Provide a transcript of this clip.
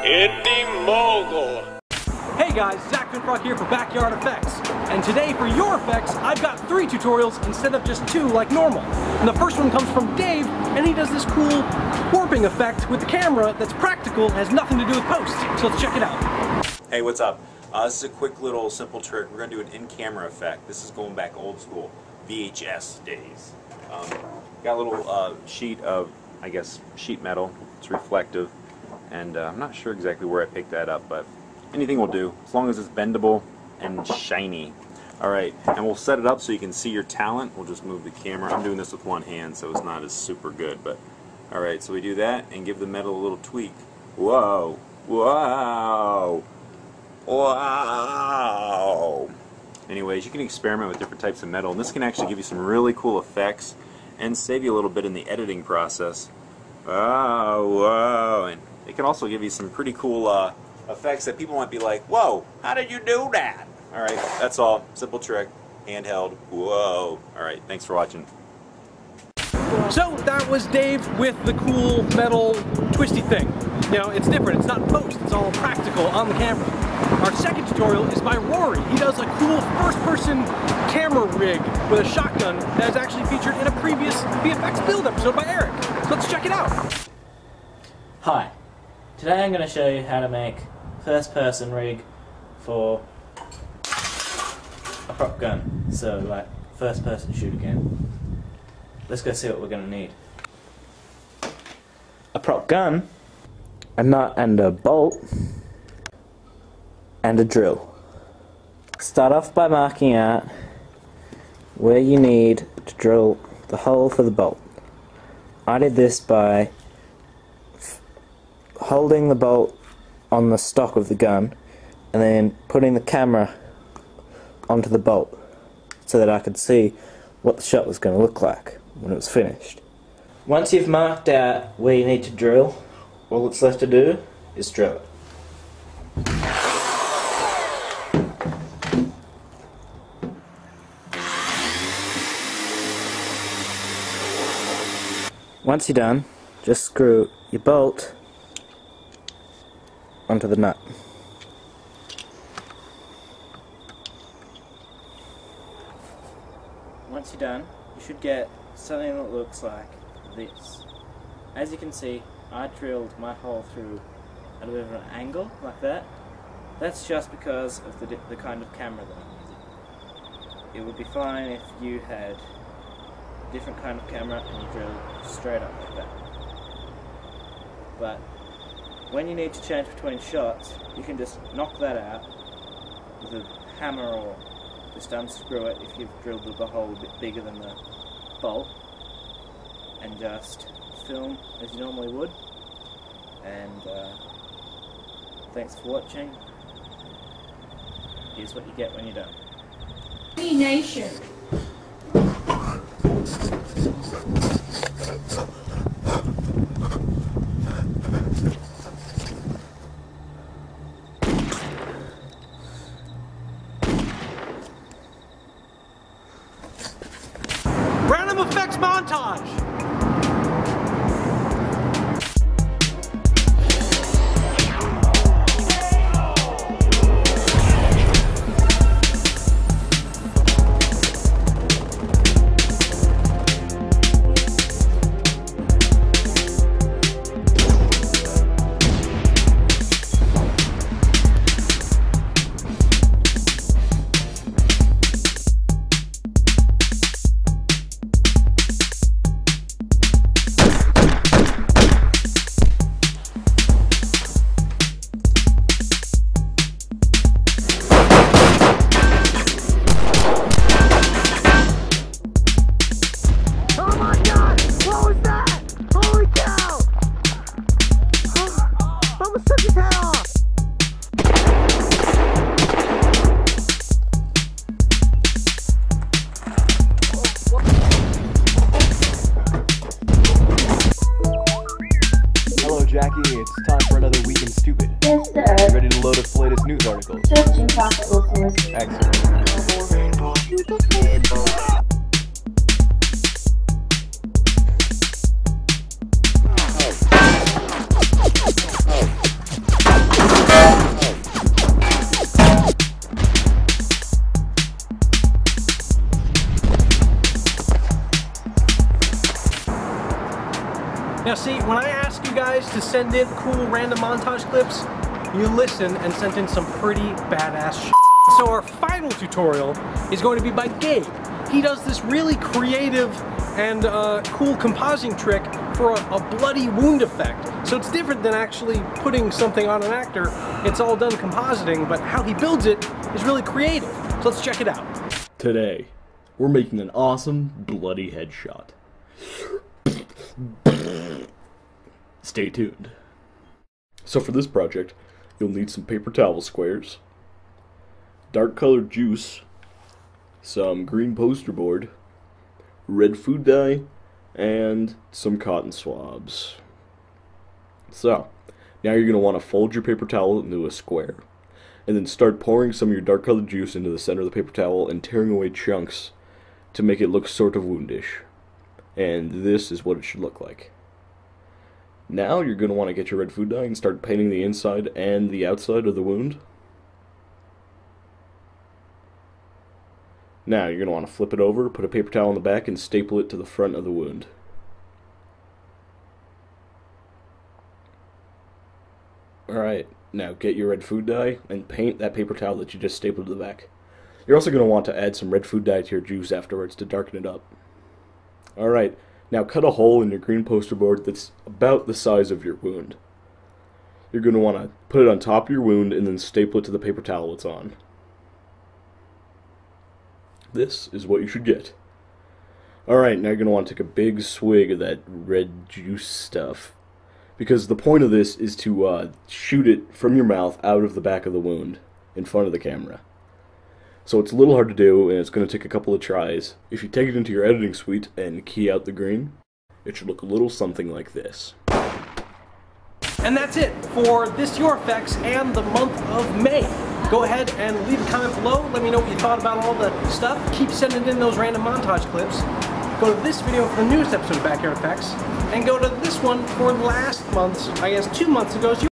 Indy Mogul. Hey guys, Zack here for Backyard Effects. And today for your effects, I've got 3 tutorials instead of just 2 like normal. And the first one comes from Dave, and he does this cool warping effect with the camera that's practical, has nothing to do with post. So let's check it out. Hey, what's up? This is a quick little simple trick. We're going to do an in-camera effect. This is going back old school, VHS days. Got a little sheet of, I guess, sheet metal. It's reflective. And I'm not sure exactly where I picked that up, but anything will do, as long as it's bendable and shiny. Alright, and we'll set it up so you can see your talent. We'll just move the camera. I'm doing this with one hand, so it's not as super good, but alright, so we do that and give the metal a little tweak. Whoa! Whoa! Wow! Anyways, you can experiment with different types of metal, and this can actually give you some really cool effects and save you a little bit in the editing process. Oh, whoa! And it can also give you some pretty cool effects that people might be like, whoa, how did you do that? Alright, that's all. Simple trick. Handheld. Whoa. Alright, thanks for watching. So that was Dave with the cool metal twisty thing. You know, it's different. It's not post. It's all practical on the camera. Our second tutorial is by Rory. He does a cool first-person camera rig with a shotgun that is actually featured in a previous VFX Build episode by Eric. So let's check it out. Hi. Today I'm going to show you how to make first-person rig for a prop gun. So, like, first-person shoot again. Let's go see what we're going to need. A prop gun, a nut and a bolt, and a drill. Start off by marking out where you need to drill the hole for the bolt. I did this by holding the bolt on the stock of the gun and then putting the camera onto the bolt so that I could see what the shot was going to look like when it was finished. Once you've marked out where you need to drill, all that's left to do is drill it. Once you're done, just screw your bolt onto the nut. Once you're done, you should get something that looks like this. As you can see, I drilled my hole through at a bit of an angle, like that. That's just because of the kind of camera that I'm using. It would be fine if you had a different kind of camera and you drilled straight up like that. But when you need to change between shots, you can just knock that out with a hammer or just unscrew it if you've drilled the hole a bit bigger than the bolt, and just film as you normally would. And thanks for watching. Here's what you get when you're done. Nation. Random Effects Montage! Jackie, it's time for another Week in Stupid. Yes, sir. You ready to load up the latest news articles? Searching possible sources. Excellent. see, when I ask you guys to send in cool random montage clips, you listen and sent in some pretty badass shit. So our final tutorial is going to be by Gabe. He does this really creative and cool compositing trick for a bloody wound effect. So it's different than actually putting something on an actor. It's all done compositing, but how he builds it is really creative. So let's check it out. Today, we're making an awesome bloody headshot. Stay tuned. So for this project, you'll need some paper towel squares, dark colored juice, some green poster board, red food dye, and some cotton swabs. So, now you're going to want to fold your paper towel into a square, and then start pouring some of your dark colored juice into the center of the paper towel and tearing away chunks to make it look sort of woundish. And this is what it should look like. Now you're going to want to get your red food dye and start painting the inside and the outside of the wound. Now you're going to want to flip it over, put a paper towel on the back, and staple it to the front of the wound. Alright, now get your red food dye and paint that paper towel that you just stapled to the back. You're also going to want to add some red food dye to your juice afterwards to darken it up. Alright, now cut a hole in your green poster board that's about the size of your wound. You're going to want to put it on top of your wound and then staple it to the paper towel it's on. This is what you should get. Alright, now you're going to want to take a big swig of that red juice stuff, because the point of this is to shoot it from your mouth out of the back of the wound in front of the camera. So it's a little hard to do, and it's going to take a couple of tries. If you take it into your editing suite and key out the green, it should look a little something like this. And that's it for this Your Effects and the month of May. Go ahead and leave a comment below. Let me know what you thought about all the stuff. Keep sending in those random montage clips. Go to this video for the newest episode of Backyard Effects, and go to this one for last month's, I guess 2 months ago's